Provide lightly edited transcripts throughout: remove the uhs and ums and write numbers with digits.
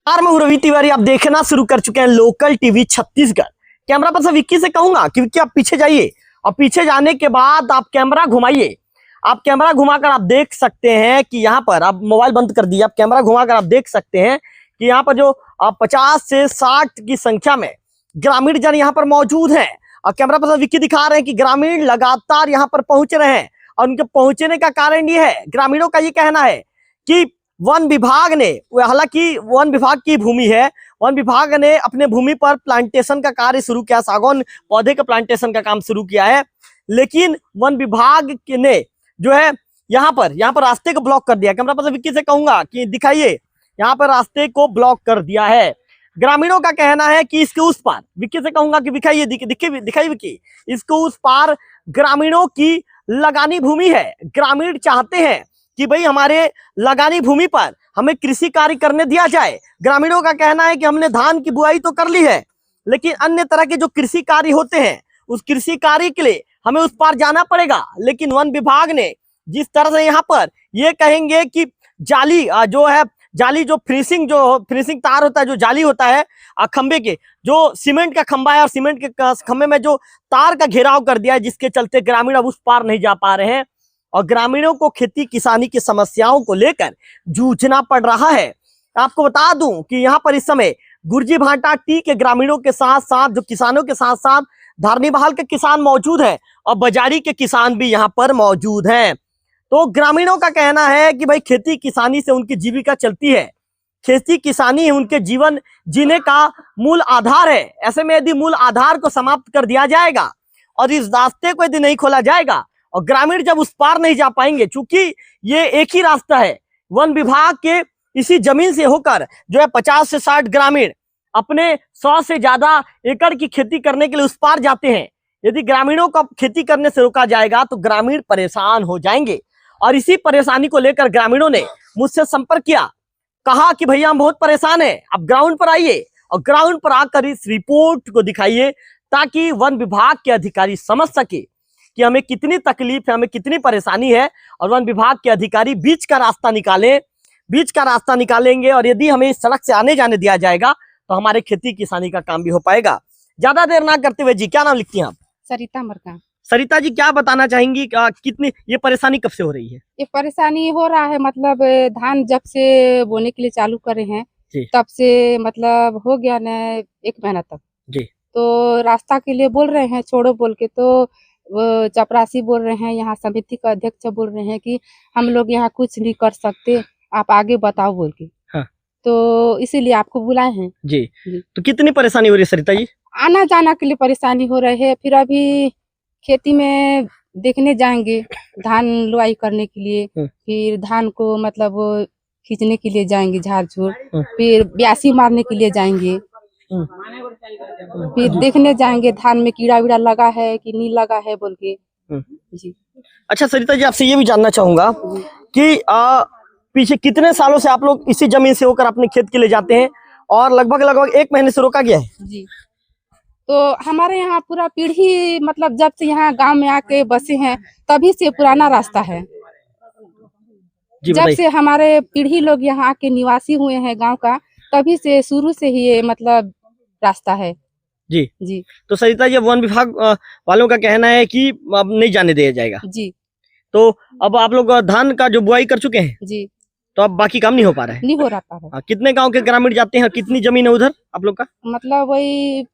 मैं हूं रवि तिवारी। आप देखना शुरू कर चुके हैं local TV Chhattisgarh. Camera person Vicky से कहूंगा कि विक्की आप पीछे जाइए और पीछे जाने के बाद आप कैमरा घुमाइए। आप कैमरा घुमाकर आप देख सकते हैं कि यहाँ पर आप मोबाइल बंद कर दिए, आप कैमरा घुमाकर आप देख सकते हैं कि यहाँ पर जो 50 से 60 की संख्या में ग्रामीण जन यहाँ पर मौजूद हैं। और कैमरा पर्सन विक्की दिखा रहे हैं कि ग्रामीण लगातार यहाँ पर पहुंच रहे हैं और उनके पहुंचने का कारण ये है, ग्रामीणों का ये कहना है कि वन विभाग ने, हालांकि वन विभाग की भूमि है, वन विभाग ने अपने भूमि पर प्लांटेशन का कार्य शुरू किया, सागौन पौधे का प्लांटेशन का काम शुरू किया है। लेकिन वन विभाग ने जो है यहाँ पर रास्ते को ब्लॉक कर दिया। कैमरा पर्सन विक्की से कहूंगा कि दिखाइए, यहाँ पर रास्ते को ब्लॉक कर दिया है। ग्रामीणों का कहना है कि इसके उस पार, विक्की से कहूंगा कि दिखाइए, दिखाइए विक्की, इसको उस पार ग्रामीणों की लगानी भूमि है। ग्रामीण चाहते हैं कि भाई हमारे लगानी भूमि पर हमें कृषि कार्य करने दिया जाए। ग्रामीणों का कहना है कि हमने धान की बुआई तो कर ली है, लेकिन अन्य तरह के जो कृषि कार्य होते हैं उस कृषि कार्य के लिए हमें उस पार जाना पड़ेगा। लेकिन वन विभाग ने जिस तरह से यहाँ पर ये कहेंगे कि जाली जो है, जाली जो फिनिशिंग तार होता है, जो जाली होता है खंबे के, जो सीमेंट का खंबा है और सीमेंट के खंबे में जो तार का घेराव कर दिया है, जिसके चलते ग्रामीण अब उस पार नहीं जा पा रहे हैं और ग्रामीणों को खेती किसानी की समस्याओं को लेकर जूझना पड़ रहा है। आपको बता दूं कि यहाँ पर इस समय गुरजी भाटा टी के ग्रामीणों के साथ साथ, जो किसानों के साथ साथ धारनीबहाल के किसान मौजूद हैं और बाजारी के किसान भी यहाँ पर मौजूद हैं। तो ग्रामीणों का कहना है कि भाई खेती किसानी से उनकी जीविका चलती है, खेती किसानी उनके जीवन जीने का मूल आधार है। ऐसे में यदि मूल आधार को समाप्त कर दिया जाएगा और इस रास्ते को यदि नहीं खोला जाएगा और ग्रामीण जब उस पार नहीं जा पाएंगे, चूंकि ये एक ही रास्ता है, वन विभाग के इसी जमीन से होकर जो है 50 से 60 ग्रामीण अपने 100 से ज्यादा एकड़ की खेती करने के लिए उस पार जाते हैं। यदि ग्रामीणों को खेती करने से रोका जाएगा तो ग्रामीण परेशान हो जाएंगे और इसी परेशानी को लेकर ग्रामीणों ने मुझसे संपर्क किया, कहा कि भैया हम बहुत परेशान हैं, आप ग्राउंड पर आइए और ग्राउंड पर आकर इस रिपोर्ट को दिखाइए ताकि वन विभाग के अधिकारी समझ सके कि हमें कितनी तकलीफ है, हमें कितनी परेशानी है और वन विभाग के अधिकारी बीच का रास्ता निकालेंगे और यदि हमें इस सड़क से आने जाने दिया जाएगा तो हमारे खेती किसानी का काम भी हो पाएगा। ज्यादा देर ना करते हुए जी, क्या नाम लिखती हैं आप? सरिता मरका। सरिता जी, क्या बताना चाहेंगी, कितनी ये परेशानी कब से हो रही है? ये परेशानी हो रहा है मतलब धान जब से बोने के लिए चालू करे हैं तब से मतलब हो गया न 1 महीना तक जी। तो रास्ता के लिए बोल रहे हैं, छोड़ो बोल के, तो वो चपरासी बोल रहे हैं, यहाँ समिति का अध्यक्ष बोल रहे हैं कि हम लोग यहाँ कुछ नहीं कर सकते, आप आगे बताओ बोल के। हाँ। तो इसीलिए आपको बुलाए हैं जी। तो कितनी परेशानी हो रही है सरिता जी? आना जाना के लिए परेशानी हो रही है, फिर अभी खेती में देखने जाएंगे धान लुआई करने के लिए, फिर धान को मतलब खींचने के लिए जाएंगे झाड़ झूड़, फिर ब्यासी मारने के लिए जाएंगे, फिर देखने जाएंगे धान में कीड़ा वीड़ा लगा है कि नहीं लगा है बोल के। जी। अच्छा सरिता जी, आपसे ये भी जानना चाहूंगा कि पीछे कितने सालों से आप लोग इसी जमीन से होकर अपने खेत के लिए जाते हैं और लगभग 1 महीने से रोका गया है? जी। तो हमारे यहाँ पूरा पीढ़ी मतलब जब से यहाँ गांव में आके बसे हैं तभी से पुराना रास्ता है। जब से हमारे पीढ़ी लोग यहाँ आके निवासी हुए हैं गांव का, तभी से शुरू से ही ये मतलब रास्ता है। जी जी। तो सरिता जी, वन विभाग वालों का कहना है कि अब नहीं जाने दिया जाएगा। जी। तो अब आप लोग धान का जो बुआई कर चुके हैं जी, तो अब बाकी काम नहीं हो पा रहा है? नहीं हो रहा है। कितने गांव के ग्रामीण जाते हैं, कितनी जमीन है उधर आप लोग का? मतलब वही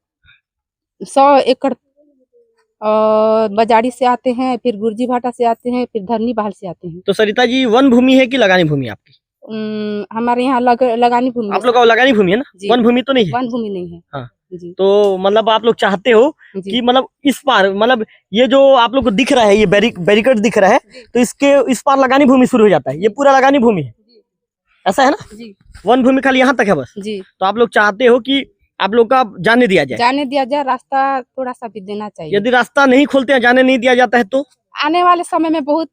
100 एकड़ बाजारी से आते हैं, फिर गुरजी भाटा से आते हैं, फिर धरनीबहाल से आते हैं। तो सरिता जी, वन भूमि है कि लगानी भूमि है आपकी? हमारे यहाँ लगानी भूमि। आप लोग का लगानी भूमि है ना? वन भूमि तो नहीं है? वन भूमि नहीं है। हाँ। जी। तो मतलब आप लोग चाहते हो कि मतलब इस पार, मतलब ये जो आप लोग को दिख रहा है, ये बैरिकेड दिख रहा है, तो इसके इस पार लगानी भूमि शुरू हो जाता है, ये पूरा लगानी भूमि है, ऐसा है ना? जी। वन भूमि खाली यहाँ तक है बस? जी। तो आप लोग चाहते हो कि आप लोग का जाने दिया जाए, रास्ता थोड़ा सा भी देना चाहिए। यदि रास्ता नहीं खोलते हैं, जाने नहीं दिया जाता है तो आने वाले समय में बहुत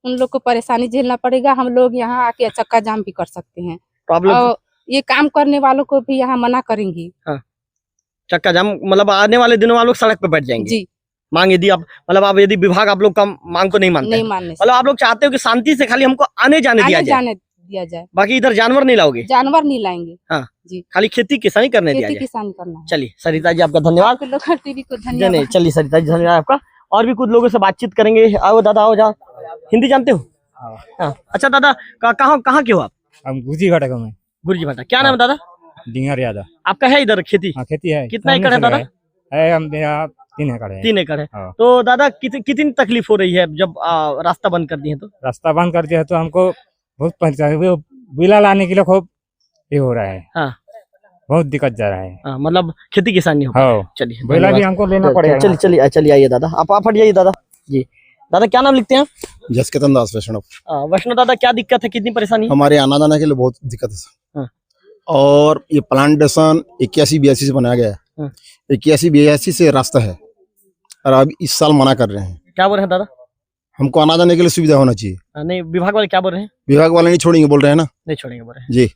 उन लोग को परेशानी झेलना पड़ेगा। हम लोग यहाँ आके चक्का जाम भी कर सकते हैं और ये काम करने वालों को भी यहाँ मना करेंगी। हाँ, चक्का जाम मतलब आने वाले दिनों आप लोग सड़क पे बैठ जाएंगे। जी। मांग यदि आप मतलब आप यदि विभाग आप लोग का मांग को नहीं मानते, मतलब आप लोग चाहते हो कि शांति से खाली हमको आने जाने दिया जाए। बाकी इधर जानवर नहीं लाओगे? जानवर नहीं लाएंगे। हाँ जी, खाली खेती किसानी करने दिया खेती जाए। किसानी करना है। चलिए सरिता जी आपका धन्यवाद। लोकल टीवी को नहीं धन्यवाद। चलिए सरिता जी धन्यवाद आपका। और भी कुछ लोगों से बातचीत करेंगे। आओ दादा आओ, जाओ। हिंदी जानते हो? हाँ। अच्छा दादा कहाँ के हो आप? हम गुजी घाटा का में गुरुजी भाटा। क्या नाम है दादा? डिंगर यादा। आपका है इधर खेती? हाँ खेती है। कितना एकड़ है दादा? है हम 3 एकड़ है। 3 एकड़ है। हाँ। तो दादा कितनी तकलीफ हो रही है जब रास्ता बंद कर दिए तो? रास्ता बंद कर दिया तो हमको बहुत परेशानी, बिला लाने के लिए खूब ये हो रहा है। हाँ बहुत दिक्कत जा रहा है। हाँ, मतलब खेती किसानी हो। हाँ चलिए बिला भी हमको लेना पड़ेगा। चलिए चलिए चलिए आइए दादा, आप हट जाइए दादा जी। दादा क्या नाम लिखते हैं आप? जसकेतन दास वैष्णव। वैष्णव दादा क्या दिक्कत है, कितनी परेशानी है? हमारे आना जाने के लिए बहुत दिक्कत है सर। हाँ। और ये प्लांटेशन 81-82 से बनाया गया है। हाँ। 81-82 से रास्ता है और अब इस साल मना कर रहे हैं। क्या बोल रहे हैं दादा? हमको आना जाने के लिए सुविधा होना चाहिए। नहीं विभाग वाले क्या बोल रहे हैं? विभाग वाले नहीं छोड़ेंगे बोल रहे हैं ना। नहीं छोड़ेंगे बोल रहे हैं जी।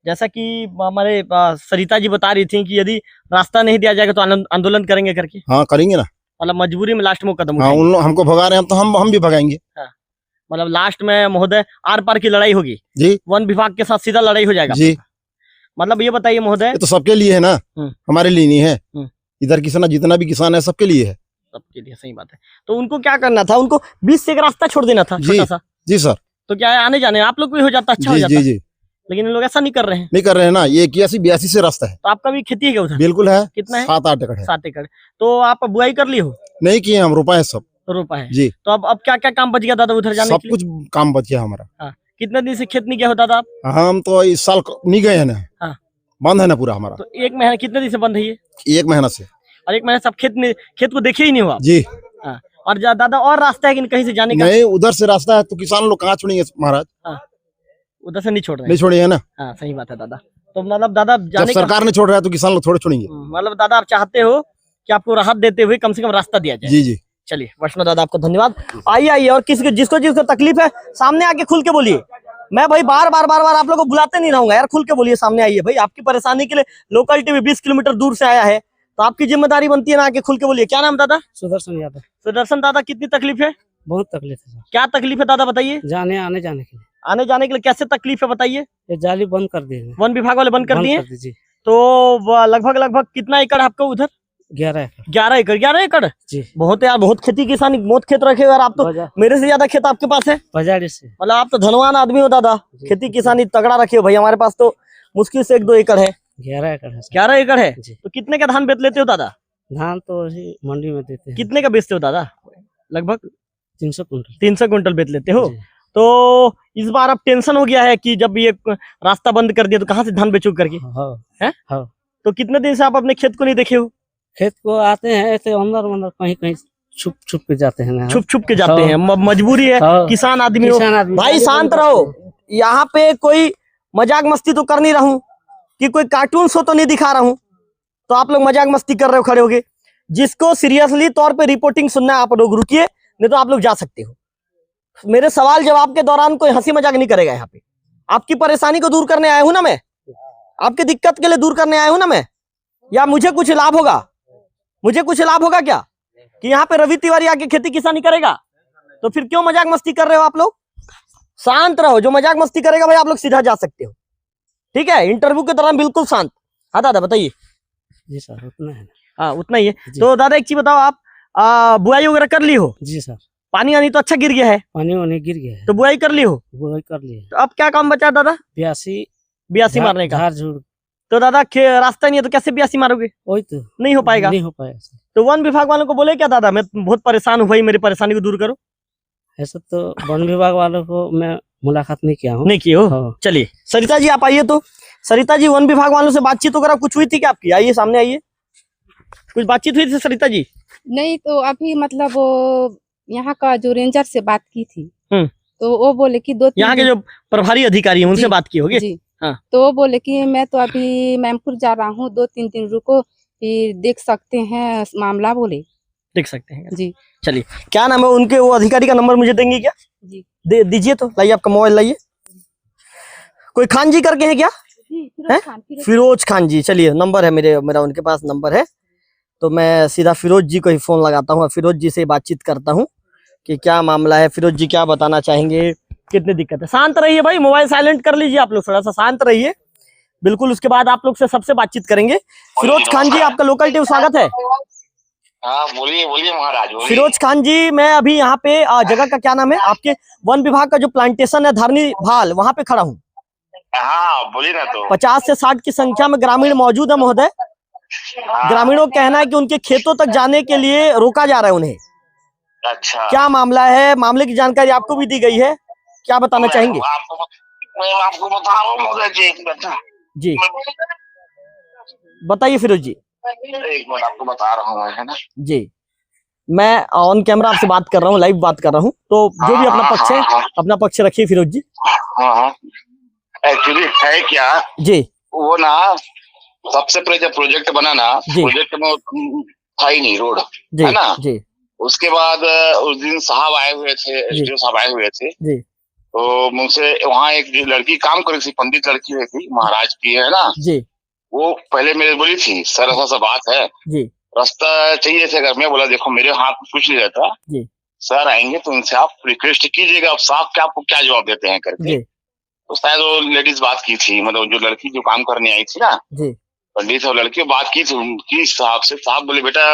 जैसा कि हमारे सरिता जी बता रही थी कि यदि रास्ता नहीं दिया जाएगा तो आंदोलन करेंगे करके। हाँ करेंगे ना। मतलब मजबूरी में लास्ट में कदम हाँ उठाएंगे। उन लोग हमको भगा रहे हैं तो हम भी भगाएंगे। मतलब लास्ट में महोदय आर पार की लड़ाई होगी जी। वन विभाग के साथ सीधा लड़ाई हो जाएगा जी। मतलब ये बताइए महोदय। ये तो सबके लिए है ना, हमारे लिए नहीं है। इधर किसान जितना भी किसान है सबके लिए है। सबके लिए, सही बात है। तो उनको क्या करना था? उनको 20 से एक रास्ता छोड़ देना था छोटा सा। जी सर। तो क्या है, आने जाने आप लोग भी हो जाता, अच्छा हो जी जाता। जी जी। लेकिन ये लोग ऐसा नहीं कर रहे हैं। नहीं कर रहे हैं ना। ये 81-82 से रास्ता है। तो आपका भी खेती है क्या उधर? बिल्कुल है। कितना है? 7-8 एकड़ है। 7 एकड़। तो आप बुआई कर ली हो? नहीं किए हम, रोपा है सब। रोपा है जी। तो अब क्या क्या काम बच गया दादा उधर जाने सब के लिए? कुछ काम बच गया हमारा। हाँ। कितने दिन से खेत नहीं गया हो दादा आप? हम तो इस साल नहीं गए हैं ना। हाँ। बंद है ना पूरा हमारा। तो 1 महीना, कितने दिन से बंद है ये? 1 महीना से। और 1 महीना से आप खेत को देखे ही नहीं हो आप? जी। हाँ। और दादा और रास्ता है कि कहीं से जाने का? नहीं उधर से रास्ता है तो किसान लोग कहाँ छोड़ेंगे महाराज। हाँ। उधर से नहीं छोड़ रहे नहीं छोड़ेंगे ना। हाँ सही बात है दादा। तो मतलब दादा जब जाने सरकार ने छोड़ रहा है तो किसान लोग थोड़े छोड़ेंगे। मतलब दादा आप चाहते हो कि आपको राहत देते हुए कम से कम रास्ता दिया जाए। जी जी। चलिए वैष्णव दादा आपको धन्यवाद। आइए आइए, और किसी जिसको जिसको तकलीफ है सामने आके खुल के बोलिए। मैं भाई बार बार आप लोगों को बुलाते नहीं रहूंगा यार, खुल के बोलिए, सामने आइए भाई। आपकी परेशानी के लिए लोकल टीवी 20 किलोमीटर दूर से आया है तो आपकी जिम्मेदारी बनती है ना, आके खुल के बोलिए। क्या नाम दादा? सुदर्शन यादव। सुदर्शन दादा कितनी तकलीफ है? बहुत तकलीफ है सर। क्या तकलीफ है दादा बताइए? जाने आने जाने के लिए। आने जाने के लिए कैसे तकलीफ है बताइए? ये जाली बंद कर दिए हैं। वन विभाग वाले बंद कर दिए? दीजिए। तो लगभग कितना एकड़ है आपका उधर? 11 एकड़। 11 एकड़। 11 एकड़ जी। बहुत है यार, बहुत खेती किसानी, बहुत खेत रखे हो यार आप तो। मेरे से ज्यादा खेत आपके पास है। बाजार से। मतलब आप तो धनवान आदमी हो दादा, खेती किसानी तगड़ा रखे हो भाई। हमारे पास तो मुश्किल से 1-2 एकड़ है। 11 एकड़ है सर। 11 एकड़ है जी। तो कितने का धान बेच लेते हो दादा? धान तो वही मंडी में देते हैं। कितने का बेचते हो दादा? लगभग 300 कुंटल। 300 क्विंटल बेच लेते हो। जी। तो इस बार अब टेंशन हो गया है कि जब ये रास्ता बंद कर दिया तो कहाँ से धान बेचो करके? हाँ। हाँ। तो कितने दिन से आप अपने खेत को नहीं देखे हो? खेत को आते हैं ऐसे अंदर कहीं छुप के जाते हैं ना। छुप के जाते हैं, मजबूरी है, हाँ। किसान आदमी हो किसान आदमी। भाई। शांत रहो, यहाँ पे कोई मजाक मस्ती तो कर नहीं रहा हूँ कि कोई कार्टून शो तो नहीं दिखा रहा हूँ तो आप लोग मजाक मस्ती कर रहे हो खड़े होगे। जिसको सीरियसली तौर पे रिपोर्टिंग सुनना है आप लोग रुकिए, नहीं तो आप लोग जा सकते हो। मेरे सवाल जवाब के दौरान कोई हंसी मजाक नहीं करेगा यहाँ पे। आपकी परेशानी को दूर करने आया हूं ना मैं, आपकी दिक्कत के लिए दूर करने आया हूं ना मैं। या मुझे कुछ लाभ होगा? मुझे कुछ लाभ होगा क्या कि यहाँ पे रवि तिवारी आके खेती किसानी करेगा? तो फिर क्यों मजाक मस्ती कर रहे हो आप लोग? शांत रहो, जो मजाक मस्ती करेगा भाई आप लोग सीधा जा सकते हो, ठीक है? इंटरव्यू के दौरान बिल्कुल शांत। हाँ दादा बताइए। जी सर उतना है। हाँ उतना ही है। तो दादा एक चीज बताओ, आप बुआई वगैरह कर ली हो? जी सर। पानी आनी तो अच्छा गिर गया है, पानी वानी गिर गया है तो बुआई कर ली हो? वो कर लिए। तो अब क्या काम बचा दादा? 82 मारने का। झाड़ झूड़। तो दादा रास्ता नहीं है तो कैसे 82 मारोगे? वही तो नहीं हो पाएगा। नहीं हो पाएगा सर। तो वन विभाग वालों को बोले क्या दादा मैं बहुत परेशान हूँ भाई, मेरी परेशानी को दूर करो? ऐसा तो वन विभाग वालों को मैं मुलाकात नहीं किया हूँ। नहीं किए हो? हाँ। चलिए सरिता जी आप आइए। तो सरिता जी वन विभाग वालों से बातचीत वगैरह कुछ हुई थी क्या आपकी? आइए सामने आइए। कुछ बातचीत हुई थी सरिता जी? नहीं, तो अभी मतलब वो यहाँ का जो रेंजर से बात की थी तो वो बोले कि 2-3 यहाँ के जो प्रभारी अधिकारी हैं उनसे जी, बात की होगी? जी। हाँ। तो वो बोले कि मैं तो अभी मैमपुर जा रहा हूँ, 2-3 दिन रुको फिर देख सकते हैं मामला, बोले। देख सकते हैं जी। चलिए क्या नाम है उनके, वो अधिकारी का नंबर मुझे देंगे क्या? जी दे दीजिए। तो लाइए आपका मोबाइल लाइए। कोई खान जी करके है क्या? फिरोज खान जी। चलिए नंबर है मेरा उनके पास नंबर है, तो मैं सीधा फिरोज जी को ही फोन लगाता हूँ, फिरोज जी से बातचीत करता हूँ कि क्या मामला है। फिरोज जी क्या बताना चाहेंगे कितनी दिक्कत है। शांत रहिए भाई, मोबाइल साइलेंट कर लीजिए आप लोग, थोड़ा सा शांत रहिए। बिल्कुल, उसके बाद आप लोग से सबसे बातचीत करेंगे। फिरोज खान जी, आपका लोकल टीवी स्वागत है। हाँ बोलिए बोलिए महाराज बोलिए। फिरोज खान जी, मैं अभी यहाँ पे जगह का क्या नाम है, आपके वन विभाग का जो प्लांटेशन है धरनी भाल, वहाँ पे खड़ा हूँ। हाँ बोलिए ना। तो 50 से 60 की संख्या में ग्रामीण मौजूद है महोदय। ग्रामीणों का कहना है कि उनके खेतों तक जाने के लिए रोका जा रहा है उन्हें। अच्छा, क्या मामला है? मामले की जानकारी आपको भी दी गई है, क्या बताना चाहेंगे? मैं आपको बता रहा हूँ महोदय जी, एक मिनट जी बताइए फिरोज जी। एक मिनट आपको बता रहा हूँ, है ना जी, मैं ऑन कैमरा आपसे बात कर रहा हूँ, लाइव बात कर रहा हूँ, तो जो भी अपना पक्ष है अपना पक्ष रखिए फिरोज जी। हाँ, एक्चुअली है क्या जी वो ना, सबसे पहले जब प्रोजेक्ट बना ना, प्रोजेक्ट में था ही नहीं रोड, है ना। जी उसके बाद उस दिन साहब आए हुए थे, एसडीओ साहब आए हुए थे जी, तो मुझसे वहाँ एक लड़की काम कर रही थी, पंडित लड़की हुई थी, महाराज की, है ना जी। वो पहले मेरे बोली थी सर ऐसा सा बात है, जी रास्ता चाहिए थे। अगर मैं बोला देखो मेरे हाथ में कुछ नहीं रहता जी, सर आएंगे तो उनसे आप रिक्वेस्ट कीजिएगा, अब साहब क्या आपको क्या जवाब देते हैं करके। तो शायद वो लेडीज बात की थी, मतलब जो लड़की जो काम करने आई थी ना, पंडित और लड़की बात की थी उनकी साहब से। साहब बोले बेटा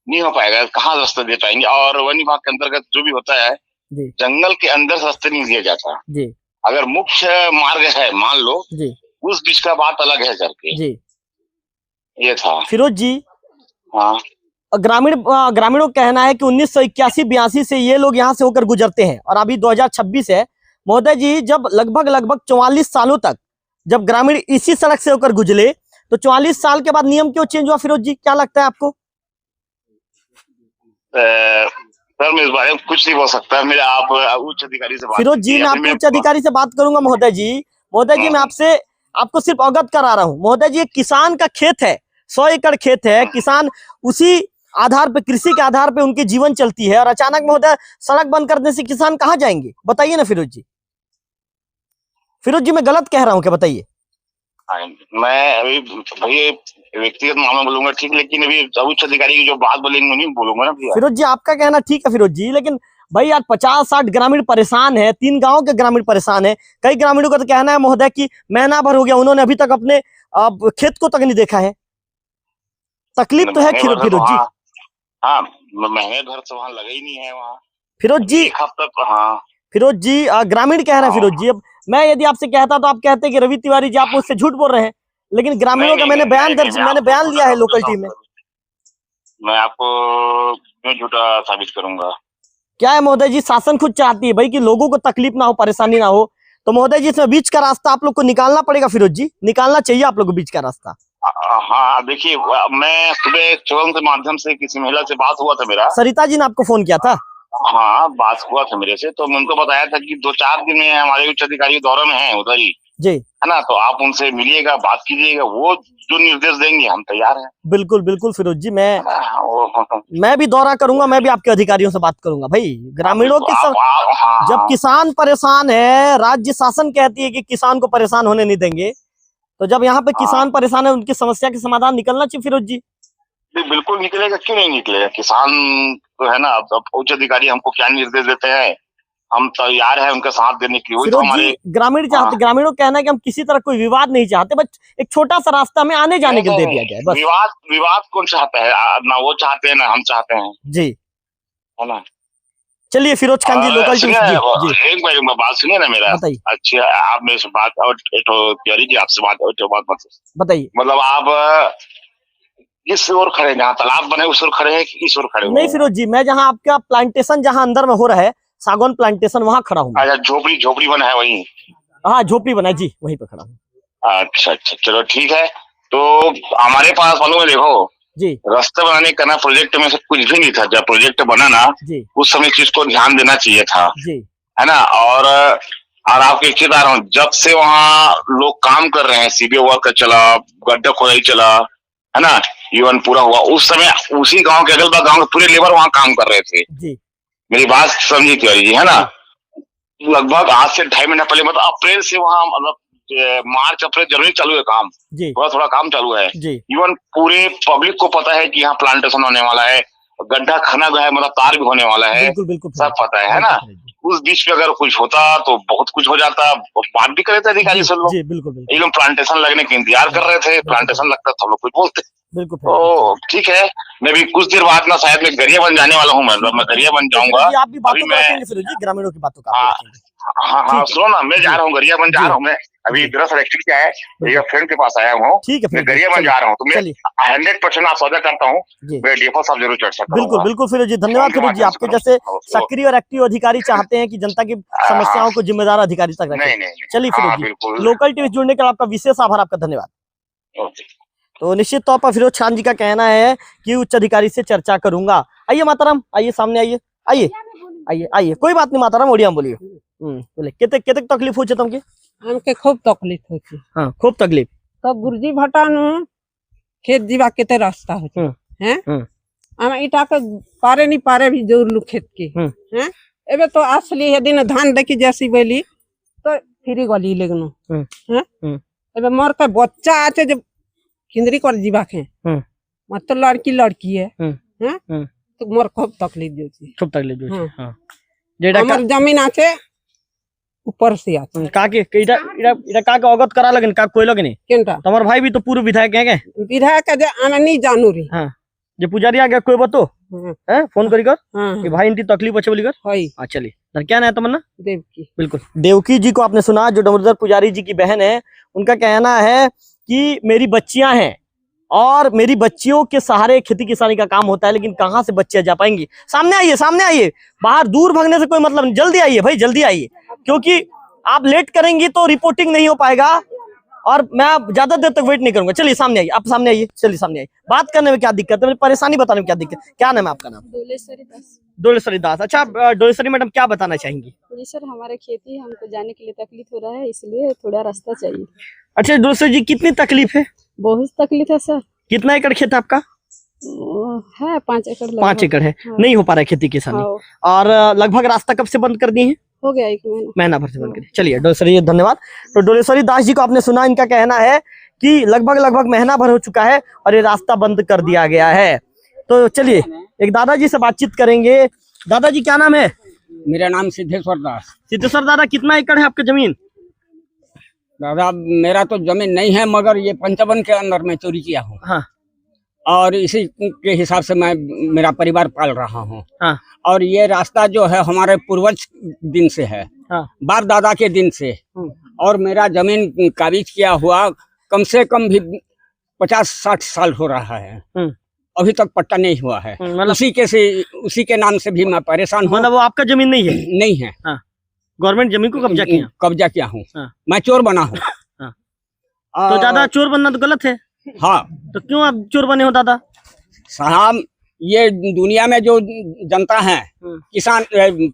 नहीं हो पाएगा, कहाँ रास्ता दे पाएंगे, और वन विभाग के अंतर्गत जो भी होता है जंगल के अंदर से रास्ते नहीं दिया जाता। अगर मुख्य मार्ग है मान लो, उस बीच का बात अलग है करके। ये था फिरोज जी। हाँ, ग्रामीणों का कहना है कि 1981-82 से ये लोग यहाँ से होकर गुजरते हैं और अभी 2026 है महोदय जी। जब लगभग 44 सालों तक जब ग्रामीण इसी सड़क से होकर गुजरे, तो 44 साल के बाद नियम क्यों चेंज हुआ फिरोज जी, क्या लगता है आपको? सर मैं इस बारे में कुछ नहीं बोल सकता, मेरे आप उच्च अधिकारी से बात फिरोज जी। मैं आपको उच्च अधिकारी से बात करूंगा महोदय जी। महोदय जी, मैं आपको सिर्फ अवगत करा रहा हूँ महोदय जी। एक किसान का खेत है, 100 एकड़ खेत है, किसान उसी आधार पे, कृषि के आधार पे उनकी जीवन चलती है, और अचानक महोदय सड़क बंद करने से किसान कहाँ जाएंगे, बताइए ना फिरोज जी। फिरोज जी, मैं गलत कह रहा हूँ क्या, बताइए? मैं अभी भाई व्यक्तिगत मामला बोलूंगा ठीक, लेकिन अभी उच्च अधिकारी की जो बात बोलेंगे नहीं बोलूंगा ना भैया। फिरोज जी, आपका कहना ठीक है फिरोज जी, लेकिन भाई यार 50-60 ग्रामीण परेशान है, 3 गांव के ग्रामीण परेशान है। कई ग्रामीणों का तो कहना है महोदय कि महीना भर हो गया, उन्होंने अभी तक अपने खेत को तक नहीं देखा है। तकलीफ तो है फिरोज जी। हाँ, महीने भर से वहाँ लगा ही नहीं है वहाँ फिरोज जी। हाँ फिरोज जी, ग्रामीण कह रहे हैं फिरोज जी। अब मैं यदि आपसे कहता तो आप कहते कि रवि तिवारी जी आप मुझसे झूठ बोल रहे हैं, लेकिन ग्रामीणों का मैंने बयान लिया है लोकल टीवी में। मैं आपको क्यों झूठा साबित करूंगा? क्या है महोदय जी, शासन खुद चाहती है भाई कि लोगों को तकलीफ ना हो, परेशानी ना हो, तो महोदय जी इसमें बीच का रास्ता आप लोग को निकालना पड़ेगा फिरोज जी, निकालना चाहिए आप लोग को बीच का रास्ता। हाँ देखिए, मैं सुबह चौन के माध्यम से किसी महिला से बात हुआ था मेरा, सरिता जी ने आपको फोन किया था? हाँ बात हुआ था मेरे से, तो मैं उनको बताया था कि 2-4 दिन में हमारे उच्च अधिकारी दौरे में हैं उधर ही जी, है ना, तो आप उनसे मिलिएगा, बात कीजिएगा, वो जो निर्देश देंगे हम तैयार हैं। बिल्कुल बिल्कुल फिरोज जी, मैं भी दौरा करूंगा, मैं भी आपके अधिकारियों से बात करूंगा भाई। ग्रामीणों के जब किसान परेशान है, राज्य शासन कहती है कि किसान को परेशान होने नहीं देंगे, तो जब यहाँ पे किसान परेशान है, उनकी समस्या के समाधान निकलना चाहिए फिरोज जी। बिल्कुल निकलेगा, क्यों नहीं निकलेगा। किसान तो है ना, अब उच्च अधिकारी हमको क्या निर्देश देते हैं, हम तैयार हैं उनका साथ देने के लिए। तो हमारे ग्रामीण चाहते, ग्रामीणों का कहना है कि हम किसी तरह कोई विवाद नहीं चाहते, बस एक छोटा सा रास्ता में आने जाने के लिए दे दिया जाए बस। विवाद कौन चाहता है? ना वो चाहते हैं ना हम चाहते हैं जी, है ना। चलिए फिरोज खान जी, लोकल टीवी जी, एक बार बात सुनिए ना मेरा। अच्छा, आप मेरे से बात प्यारी जी आपसे बात बताइए। मतलब आप किस ओर खड़े, जहाँ तालाब बने उस ओर खड़े हैं कि इस ओर खड़े? नहीं फिरोज जी, मैं जहाँ आपका प्लांटेशन जहाँ अंदर में हो रहा है, सागौन प्लांटेशन, वहाँ खड़ा हूँ। अच्छा, झोपड़ी बना है वही? हाँ, झोपड़ी बना है जी, वहीं पे खड़ा हूँ। अच्छा अच्छा, चलो ठीक है। तो हमारे पास मालूम है, देखो जी, रास्ते बनाने का ना प्रोजेक्ट में से कुछ भी नहीं था। जब प्रोजेक्ट बना ना उस समय चीज को ध्यान देना चाहिए था जी, है ना। और आपके रिश्तेदार हूँ, जब से वहाँ लोग काम कर रहे हैं, सीबीओ वर्क चला, गड्ढा खोदाई चला, है ना, इवन पूरा हुआ, उस समय उसी गांव के अगल बगल गांव के पूरे लेबर वहाँ काम कर रहे थे जी। मेरी बात समझी तिवारी जी, है ना। लगभग आज से 2.5 महीना पहले, मतलब अप्रैल से वहाँ, मतलब मार्च अप्रैल जनवरी चालू है काम, थोड़ा काम चालू है। इवन पूरे पब्लिक को पता है कि यहाँ प्लांटेशन होने वाला है, गड्ढा खना गया है, मतलब तार भी होने वाला है, सब पता है ना। उस बीच में अगर कुछ होता तो बहुत कुछ हो जाता। बात भी कर रहे थे अधिकारी से लोग, जी बिल्कुल बिल्कुल ये लोग प्लांटेशन लगने के इंतजार कर रहे थे, प्लांटेशन लगता तो हम लोग कुछ बोलते। बिल्कुल। तो ठीक है, मैं भी कुछ देर बाद ना शायद मैं गरिया बन जाने वाला हूँ, मैं गरिया बन जाऊंगा। आप भी बातों अभी को मैं रखेंगे फिरोज जी, ग्रामीणों की बातों का हाँ हाँ हाँ सुनो ना, मैं जा रहा हूँ गरिया बन जा जी। रहा हूँ। मैं अभी दरअसल एक्चुअली क्या है, एक फ्रेंड के पास आया हूँ, ठीक है मैं फिरोज जी, गरिया बन चलिए, जा रहा हूँ। तो मैं चलिए 100% आप सौदा करता हूँ, जी मैं डीएफओ साहब जरूर चर्चा बिल्कुल करूंगा। बिल्कुल फिरोज जी, धन्यवाद फोन के फिरोज जी। माध्यम आपके से जैसे करूंगा। सक्रिय और एक्टिव अधिकारी चाहते हैं कि जनता की समस्याओं को जिम्मेदार अधिकारी तक रखें। नहीं नहीं चलिए हाँ फिरोज जी, बिल्कुल, लोकल टीवी जुड़ने का आपका विशेष आभार, आपका धन्यवाद। ओके। तो निश्चित तौर पर फिरोज खान जी का कहना है कि उच्च अधिकारी से चर्चा करूंगा। आइए माताराम, आइए सामने आइए, आइए आइए आइए, कोई बात नहीं माताराम, ओडिया में बोलिए। बोले केते केते तकलीफ हो तुमके? हमके खूब तकलीफ होती। हाँ खूब तकलीफ। तो गुरुजी भटानु खेत जीवा केते रास्ता होती हैं। हम इटा के पारे नहीं पारे भी जोर लू खेत के हैं। एबे तो असली है दिन धान देखी जैसी बेली तो फिरी गली लेगनो हैं। एबे मर के बच्चा आते जब किंदरी कर जीवा के मत तो लड़की है हैं। तो मोर खूब तकलीफ देती, खूब तकलीफ जो। हां हमर जमीन आते ऊपर से आते काके इटा इटा इटा काके अवगत करा लगन का कोई लगने केनटा तमर भाई भी तो पूर्व विधायक है के विधायक जे आना नहीं जानू रे। हां जे पुजारी आ गया कोई बतो हैं फोन करी कर कि भाई इनकी तकलीफ अच्छे बोली कर। हई हां चलिए सर, क्या नाम है तमन्ना? देवकी। बिल्कुल, देवकी जी को आपने सुना, जो डमरुधर पुजारी जी की बहन है। उनका कहना है कि मेरी बच्चियां हैं और मेरी बच्चियों के सहारे खेती किसानी का काम होता है, लेकिन कहाँ से बच्चियां जा पाएंगी? सामने आइए, सामने आइए, बाहर दूर भागने से कोई मतलब नहीं, जल्दी आइए भाई, जल्दी आइए, क्योंकि आप लेट करेंगी तो रिपोर्टिंग नहीं हो पाएगा और मैं ज्यादा देर तक वेट नहीं करूंगा। चलिए सामने आइए, आप सामने आइए, चलिए सामने आइए। बात करने में क्या दिक्कत है, परेशानी बताने में क्या दिक्कत? क्या नाम है आपका? नाम डोलेश्वरी दास। अच्छा डोलेश्वरी मैडम, क्या बताना चाहेंगी? जी सर, हमारे खेती हमको जाने के लिए तकलीफ हो रहा है, इसलिए थोड़ा रास्ता चाहिए। अच्छा डोलेश्वरी जी, कितनी तकलीफ है? बहुत तकलीफ है सर। कितना एकड़ खेत है आपका? है 5 एकड़। 5 एकड़ है। हाँ। नहीं हो पा रहा है खेती किसानी। हाँ। और लगभग रास्ता कब से बंद कर दिए हैं? हो गया 1 महीना भर से बंद करिए। चलिए डोलेश्वरी जी धन्यवाद। तो डोलेश्वरी दास जी को आपने सुना, इनका कहना है कि लगभग महीना भर हो चुका है और ये रास्ता बंद कर दिया गया है। तो चलिए एक दादाजी से बातचीत करेंगे। दादाजी क्या नाम है? मेरा नाम सिद्धेश्वर दास। सिद्धेश्वर दादा, कितना एकड़ है आपकी जमीन? दादा मेरा तो जमीन नहीं है, मगर ये पंचावन के अंदर मैं चोरी किया हूँ। हाँ। और इसी के हिसाब से मैं मेरा परिवार पाल रहा हूँ। हाँ। और ये रास्ता जो है हमारे पूर्वज दिन से है। हाँ। बाप दादा के दिन से। और मेरा जमीन काबिज किया हुआ कम से कम भी 50-60 साल हो रहा है, अभी तक पट्टा नहीं हुआ है। उसी के नाम से भी मैं परेशान हूँ। मतलब वो आपका जमीन नहीं है? नहीं है। हाँ। गवर्नमेंट जमीन को कब्जा किया हूँ। हाँ। मैं चोर बना हूँ। हाँ। तो दादा चोर बनना तो गलत है। हाँ। तो क्यों आप चोर बने हो दादा? साहब ये दुनिया में जो जनता है, किसान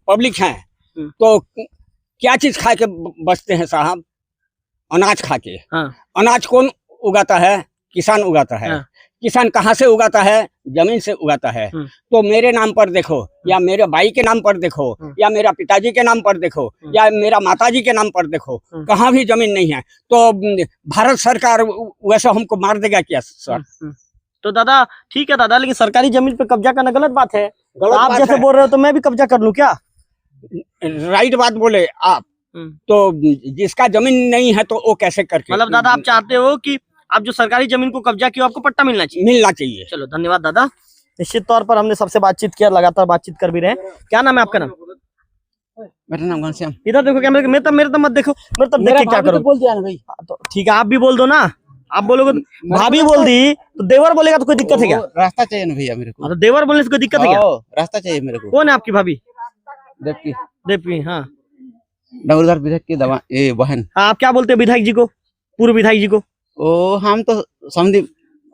पब्लिक है, तो क्या चीज खा के बचते हैं साहब? अनाज खा के। हाँ। अनाज कौन उगाता है? किसान उगाता है। हाँ। किसान कहाँ से उगाता है? जमीन से उगाता है। तो मेरे नाम पर देखो या मेरे भाई के नाम पर देखो या मेरा पिताजी के नाम पर देखो या मेरा माताजी के नाम पर देखो, कहाँ भी जमीन नहीं है। तो भारत सरकार वैसे हमको मार देगा क्या सर? तो दादा ठीक है दादा, लेकिन सरकारी जमीन पे कब्जा करना गलत बात है। आप जैसे बोल रहे हो तो मैं भी कब्जा कर लूं क्या? राइट बात बोले आप। तो जिसका जमीन नहीं है तो वो कैसे करके? मतलब दादा आप चाहते हो कि आप जो सरकारी जमीन को कब्जा किया आपको पट्टा मिलना चाहिए? चलो धन्यवाद दादा। निश्चित तौर पर हमने सबसे बातचीत किया, लगातार बातचीत कर भी रहे। क्या नाम है आपका? नाम? मेरा नाम घनश्याम। इधर देखो कैमरे, मेरे तो मत देखो, मेरे तब देख के क्या करूं? बोल दिया ना भाई। तो ठीक है, आप भी बोल दो ना। आप बोलोगे भाभी बोल दी तो देवर बोलेगा तो कोई दिक्कत है क्या? रास्ता चाहिए ना भैया मेरे को। तो देवर बोलने से कोई दिक्कत है क्या? रास्ता चाहिए मेरे को। कौन है आपकी भाभी? देवकी। देवकी। हाँ। डमरुधर विधायक की बहन। हाँ, आप क्या बोलते हैं विधायक जी को, पूर्व विधायक जी को? ओ हम तो समझी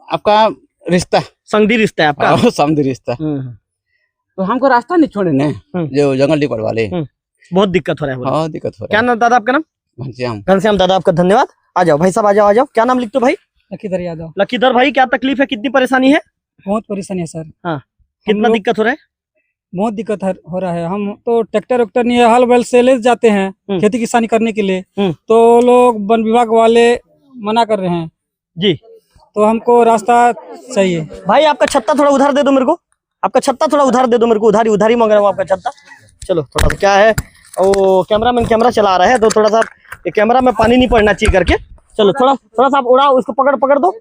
आपका रिश्ता, संधि रिश्ता है आपका। समझी रिश्ता। तो हमको रास्ता नहीं छोड़े ना, जो जंगल डिपर वाले। बहुत दिक्कत हो रहा है। हाँ दिक्कत हो रहा है। क्या नाम दादा आपका? नाम घनश्याम। घनश्याम दादा, आपका धन्यवाद। आ जाओ भाई साहब, आ जाओ आ जाओ। क्या नाम लिख दो भाई? लखीधर यादव। लखीधर भाई, क्या तकलीफ है, कितनी परेशानी है? बहुत परेशानी है सर। हाँ। कितना दिक्कत हो रहा है? बहुत दिक्कत हो रहा है। हम तो ट्रैक्टर वैक्टर नहीं है, हल बैल से ले जाते हैं खेती किसानी करने के लिए, तो लोग वन विभाग वाले मना कर रहे हैं जी। तो हमको रास्ता चाहिए। भाई आपका छत्ता थोड़ा उधार दे दो मेरे को, आपका छत्ता थोड़ा उधार दे दो मेरे को, उधारी मांग रहा हूँ आपका छत्ता। चलो थोड़ा क्या है, ओ कैमरामैन कैमरा चला रहा है तो थोड़ा सा ये कैमरा में पानी नहीं पड़ना चाहिए करके। चलो थोड़ा थोड़ा सा आप उड़ाओ, उसको पकड़ दो।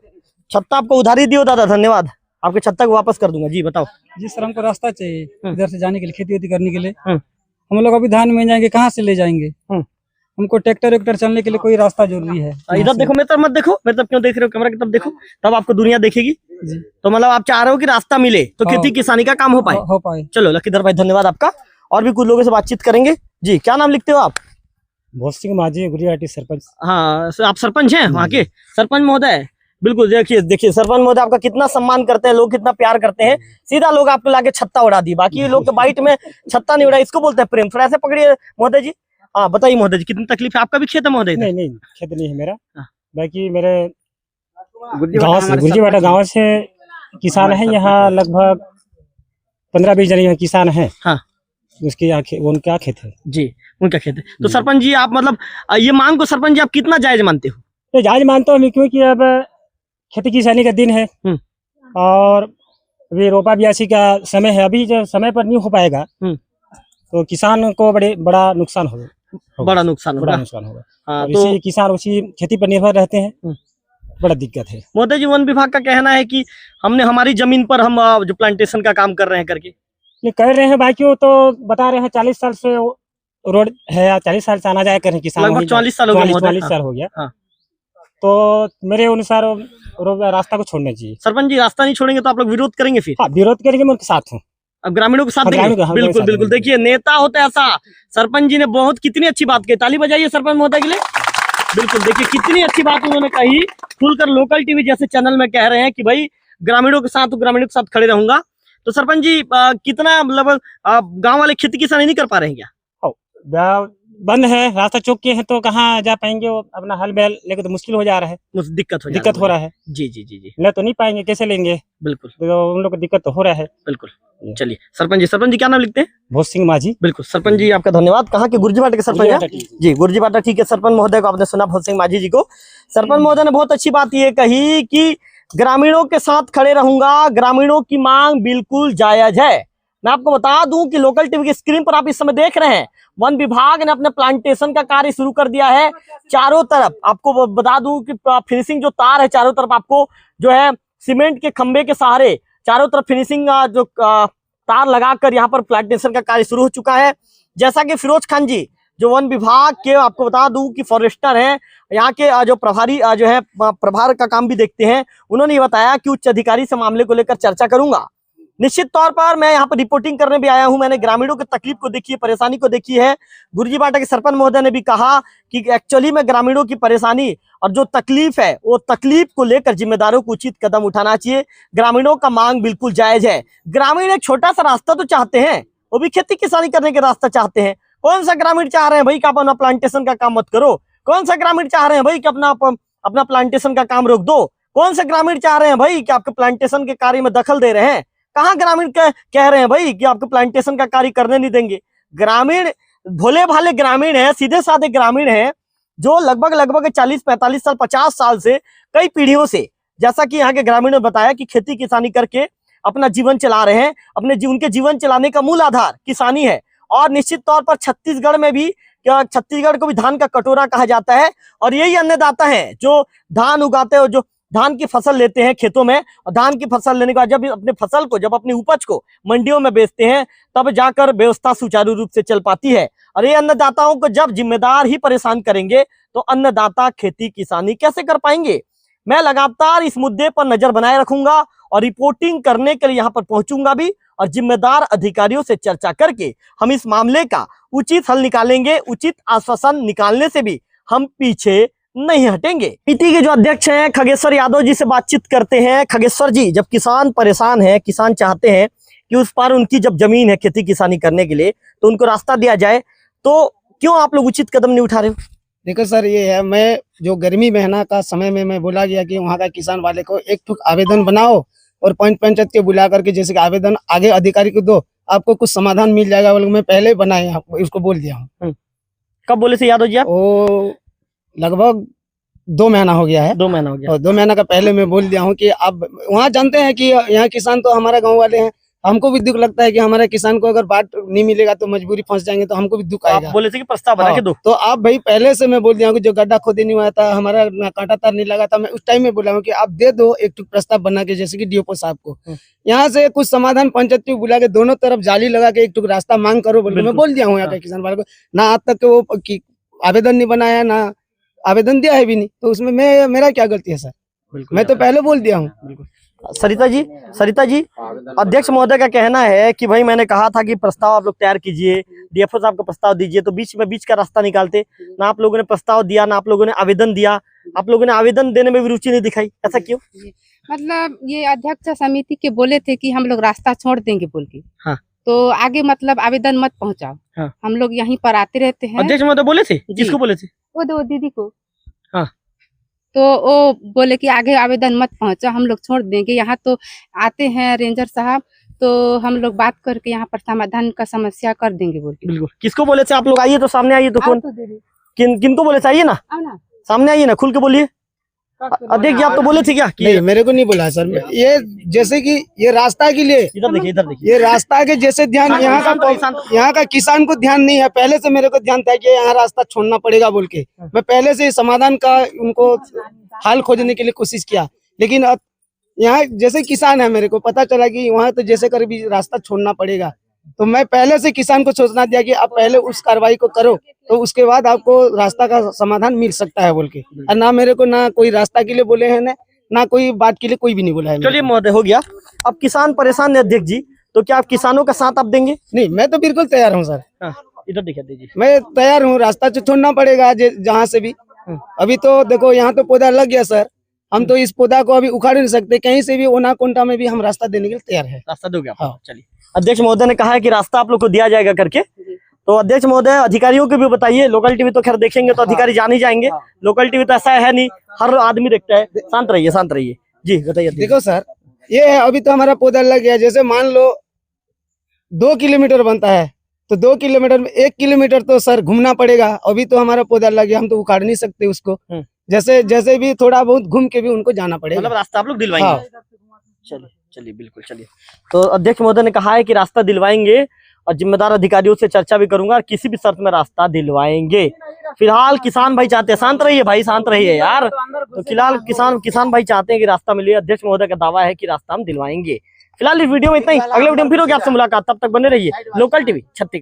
छत्ता आपको उधारी दियो दादा, धन्यवाद। आपके छत्ता को वापस कर दूंगा। जी बताओ। जी सर, हमको रास्ता चाहिए इधर से जाने के लिए, खेती वेती करने के लिए। हम लोग अभी धान में जाएंगे, कहाँ से ले जाएंगे? हमको ट्रैक्टर वेक्टर चलने के लिए कोई रास्ता जरूरी है। इधर देखो, मेरे तरफ मत देखो, मेरे तरफ क्यों देख रहे हो? कैमरा की तरफ देखो, तब आपको दुनिया देखेगी। तो मतलब आप चाह रहे हो कि रास्ता मिले तो खेती किसानी का काम हो पाए। चलो लकीधर भाई, धन्यवाद आपका। और भी कुछ लोगों से बातचीत करेंगे। जी क्या नाम लिखते हो आप? भोज सिंह माझी, गुरियाटी सरपंच। हाँ, आप सरपंच हैं वहाँ के? सरपंच महोदय, बिल्कुल देखिए सरपंच महोदय आपका कितना सम्मान करते हैं लोग, कितना प्यार करते हैं। सीधा लोग आपको लाके छत्ता उड़ा दी, बाकी लोग तो बाइट में छत्ता नहीं उड़ा, इसको बोलते हैं प्रेम। थोड़ा ऐसे पकड़िए महोदय जी। हाँ बताइए महोदय जी, कितनी तकलीफ है? आपका भी खेत है महोदय? नहीं खेत नहीं है मेरा, बाकी मेरे गुर्जीबाटा गाँव से किसान है। यहाँ लगभग 15-20 जन यहाँ किसान है। हाँ, उनका खेत है। जी, उनका खेत है। तो सरपंच जी आप मतलब ये मांग को सरपंच जी आप कितना जायज मानते हो? तो जायज मानता हूँ, क्योंकि अब खेती किसानी का दिन है और अभी रोपा बियासी का समय है। अभी जब समय पर नहीं हो पाएगा तो किसान को बड़ा नुकसान होगा। बड़ा नुकसान होगा। हाँ, तो किसान उसी खेती पर निर्भर रहते हैं, बड़ा दिक्कत है। मोदी जी, वन विभाग का कहना है कि हमने हमारी जमीन पर हम जो प्लांटेशन का काम कर रहे हैं करके कर रहे हैं। बाकी तो बता रहे हैं 40 साल से रोड है, 40 साल से आना जाया कर रहे हैं किसान। लगभग 40 साल हो गया। 40 साल हो गया। हाँ। तो मेरे अनुसार रास्ता को छोड़ना चाहिए। सरपंच जी रास्ता नहीं छोड़ेंगे तो आप लोग विरोध करेंगे फिर? हाँ, विरोध करेंगे, मैं उनके साथ हूँ। अब ग्रामीणों के साथ देंगे? बिल्कुल बिल्कुल। देखिए नेता होता है ऐसा। सरपंच जी ने बहुत कितनी अच्छी बात कही, ताली बजाइए सरपंच महोदय के लिए। बिल्कुल, देखिए कितनी अच्छी बात उन्होंने कही, खुलकर लोकल टीवी जैसे चैनल में कह रहे हैं कि भाई ग्रामीणों के साथ खड़े रहूंगा। तो सरपंच जी कितना मतलब गांव वाले खेती किसानी नहीं कर पा रहे हैं क्या? बंद है, रास्ता चौक के हैं तो कहाँ जा पाएंगे? वो अपना हल बैल लेकर तो मुश्किल हो जा रहा है, दिक्कत हो रहा है। जी जी जी जी, ले तो नहीं पाएंगे, कैसे लेंगे? बिल्कुल, तो उन लोग को दिक्कत तो हो रहा है। बिल्कुल। चलिए सरपंच जी क्या नाम लिखते हैं? भोज सिंह माझी। बिल्कुल सरपंच जी आपका धन्यवाद। कहाँ के? गुर्जीबाटा के सरपंच है जी, गुर्जीबाटा। ठीक है, सरपंच महोदय को आपने सुना, भोज सिंह माझी जी को। सरपंच महोदय ने बहुत अच्छी बात ये कही कि ग्रामीणों के साथ खड़े रहूंगा, ग्रामीणों की मांग बिल्कुल जायज है। मैं आपको बता दूं कि लोकल टीवी की स्क्रीन पर आप इस समय देख रहे हैं, वन विभाग ने अपने प्लांटेशन का कार्य शुरू कर दिया है। चारों तरफ आपको बता दूं कि फिनिशिंग जो तार है, चारों तरफ आपको जो है सीमेंट के खंबे के सहारे चारों तरफ फिनिशिंग जो तार लगाकर यहाँ पर प्लांटेशन का कार्य शुरू हो चुका है। जैसा कि फिरोज खान जी जो वन विभाग के, आपको बता दूं कि फॉरेस्टर हैं, यहाँ के जो प्रभारी जो है प्रभार का काम भी देखते हैं, उन्होंने ये बताया कि उच्च अधिकारी से मामले को लेकर चर्चा करूंगा। निश्चित तौर पर मैं यहाँ पर रिपोर्टिंग करने भी आया हूं। मैंने ग्रामीणों की तकलीफ को देखी है, परेशानी को देखी है। गुर्जीबाटा के सरपंच महोदय ने भी कहा कि एक्चुअली में ग्रामीणों की परेशानी और जो तकलीफ है, वो तकलीफ को लेकर जिम्मेदारों को उचित कदम उठाना चाहिए। ग्रामीणों का मांग बिल्कुल जायज है। ग्रामीण एक छोटा सा रास्ता तो चाहते हैं, वो भी खेती किसानी करने के रास्ता चाहते हैं। कौन सा ग्रामीण चाह रहे हैं भाई कि आप अपना प्लांटेशन का काम मत करो? कौन सा ग्रामीण चाह रहे हैं भाई कि अपना प्लांटेशन का काम रोक दो? कौन सा ग्रामीण चाह रहे हैं भाई कि आपके प्लांटेशन के कार्य में दखल दे रहे हैं? कहाँ ग्रामीण कह रहे हैं भाई कि आपको प्लांटेशन का कार्य करने नहीं देंगे? ग्रामीण भोले भाले ग्रामीण है, सीधे साधे ग्रामीण है, जो लगभग 40-45 साल 50 साल से कई पीढ़ियों से, जैसा कि यहाँ के ग्रामीणों ने बताया कि खेती किसानी करके अपना जीवन चला रहे हैं। उनके जीवन चलाने का मूल आधार किसानी है। और निश्चित तौर पर छत्तीसगढ़ को भी धान का कटोरा कहा जाता है। और यही अन्नदाता है जो धान उगाते हैं, जो धान की फसल लेते हैं खेतों में, और धान की फसल लेने के बाद जब अपनी उपज को मंडियों में बेचते हैं, तब जाकर व्यवस्था सुचारू रूप से चल पाती है। और ये अन्नदाताओं को जब जिम्मेदार ही परेशान करेंगे तो अन्नदाता खेती किसानी कैसे कर पाएंगे? मैं लगातार इस मुद्दे पर नजर बनाए रखूंगा और रिपोर्टिंग करने के लिए यहाँ पर पहुंचूंगा भी, और जिम्मेदार अधिकारियों से चर्चा करके हम इस मामले का उचित हल निकालेंगे। उचित आश्वासन निकालने से भी हम पीछे नहीं हटेंगे। पीटी के जो अध्यक्ष हैं खगेश्वर यादव जी से बातचीत करते हैं। खगेश्वर जी, जब किसान परेशान है, किसान चाहते हैं कि उस पर उनकी जब जमीन है खेती किसानी करने के लिए, तो उनको रास्ता दिया जाए, तो क्यों आप लोग उचित कदम नहीं उठा रहे हो? देखो सर, ये है, मैं जो गर्मी महीना का समय में मैं बोला गया कि वहाँ का किसान वाले को एक ठुक आवेदन बनाओ और पंचायत के बुला करके जैसे कि आवेदन आगे अधिकारी को दो, आपको कुछ समाधान मिल जाएगा। वो लोग मैं पहले बनाए, उसको बोल दिया हूँ। कब बोले थे यादव जी आप? वो लगभग 2 महीना हो गया है। 2 महीना हो गया। और 2 महीना का पहले मैं बोल दिया हूँ कि आप वहाँ जानते हैं कि यहाँ किसान तो हमारे गाँव वाले हैं, हमको भी दुख लगता है कि हमारे किसान को अगर बाट नहीं मिलेगा तो मजबूरी फंस जाएंगे, तो हमको भी दुख आएगा। आप बोले थे कि प्रस्ताव बना के दो, तो आप भाई पहले से मैं बोल दिया हूँ कि जो गड्ढा खोदे नहीं हुआ था, हमारा कांटा तार नहीं लगा था, मैं उस टाइम में बोला हूँ कि आप दे दो एक प्रस्ताव बना के, जैसे कि डीओपो साहब को यहाँ से कुछ समाधान पंचायत को बुला के दोनों तरफ जाली लगा के एक टुक रास्ता मांग करो बोल के मैं बोल दिया हूँ यहाँ के किसान वाले को। ना आज तक वो आवेदन नहीं बनाया, ना आवेदन दिया है भी नहीं, तो उसमें मेरा क्या गलती है सर? मैं तो पहले बोल दिया हूँ। सरिता जी, अध्यक्ष महोदय का कहना है कि भाई मैंने कहा था कि प्रस्ताव आप लोग तैयार कीजिए, डीएफओ साहब को प्रस्ताव दीजिए, तो बीच का रास्ता निकालते ना। आप लोगों ने प्रस्ताव दिया, ना आप लोगों ने आवेदन दिया, आप लोगों ने आवेदन देने में भी रुचि नहीं दिखाई, ऐसा क्यों? मतलब ये अध्यक्ष समिति के बोले थे कि हम लोग रास्ता छोड़ देंगे बोल के। हाँ। तो आगे मतलब आवेदन मत पहुंचाओ। हाँ। हम लोग यहीं पर आते रहते हैं। अध्यक्ष महोदय बोले थे? किसको बोले थे? वो दीदी को। हाँ। तो वो बोले कि आगे आवेदन मत पहुंचाओ, हम लोग छोड़ देंगे। यहाँ तो आते हैं रेंजर साहब, तो हम लोग बात करके यहाँ पर समाधान का समस्या कर देंगे बोल के। बिल्कुल। किसको बोले थे आप लोग? आइए तो सामने आइए, तो कौन किनको बोले थे? आइए ना, सामने आइए ना, खुल के बोलिए। अध्यक्ष जी आप तो बोले थे क्या? नहीं, मेरे को नहीं बोला सर। ये जैसे कि ये रास्ता के लिए, इधर देखिए, ये रास्ता के जैसे ध्यान यहाँ का किसान को ध्यान नहीं है। पहले से मेरे को ध्यान था कि यहाँ रास्ता छोड़ना पड़ेगा बोल के, मैं पहले से समाधान का उनको हाल खोजने के लिए कोशिश किया। लेकिन अब यहाँ जैसे किसान है, मेरे को पता चला कि वहाँ तो जैसे कर भी रास्ता छोड़ना पड़ेगा, तो मैं पहले से किसान को सोचना दिया कि आप पहले उस कार्रवाई को करो, तो उसके बाद आपको रास्ता का समाधान मिल सकता है बोल के। और ना मेरे को ना कोई रास्ता के लिए बोले हैं, ना कोई बात के लिए कोई भी नहीं बोला है। चलिए महोदय, हो गया। अब किसान परेशान है अध्यक्ष जी, तो क्या आप किसानों का साथ आप देंगे? नहीं, मैं तो बिल्कुल तैयार हूँ सर। इधर दिखा दीजिए। मैं तैयार हूँ, रास्ता तो छोड़ना पड़ेगा जहाँ से भी। अभी तो देखो यहाँ तो पौधा लग गया सर, हम तो इस पौधा को अभी उखाड़ नहीं सकते। कहीं से भी ओना कोंटा में भी हम रास्ता देने के लिए तैयार है। रास्ता दोगे आप? हाँ। चलिए, अध्यक्ष महोदय ने कहा है कि रास्ता आप लोग को दिया जाएगा करके, तो अध्यक्ष महोदय अधिकारियों को भी बताइए। लोकल टीवी तो खैर देखेंगे तो अधिकारी जान ही जाएंगे, लोकल टीवी तो ऐसा है नहीं, हर आदमी देखता है। शांत रहिए जी, बताइए। देखो सर, ये है अभी तो हमारा पौधा लग गया। जैसे मान लो 2 किलोमीटर बनता है, तो 2 किलोमीटर में 1 किलोमीटर तो सर घूमना पड़ेगा। अभी तो हमारा पौधा लग गया, हम तो उखाड़ नहीं सकते उसको। जैसे भी थोड़ा बहुत घूम के भी उनको जाना पड़ेगा। मतलब रास्ता आप लोग दिलवाएंगे? चलिए बिल्कुल। चलिए, तो अध्यक्ष महोदय ने कहा है कि रास्ता दिलवाएंगे और जिम्मेदार अधिकारियों से चर्चा भी करूंगा और किसी भी शर्त में रास्ता दिलवाएंगे। फिलहाल किसान भाई चाहते हैं, शांत रहिए भाई, शांत रहिए यार। तो फिलहाल किसान भाई चाहते हैं कि रास्ता मिले। अध्यक्ष महोदय का दावा है कि रास्ता हम दिलवाएंगे। फिलहाल इस वीडियो में इतना ही, अगले वीडियो में फिर होगी आपसे मुलाकात। तब तक बने रहिए लोकल टीवी छत्तीसगढ़।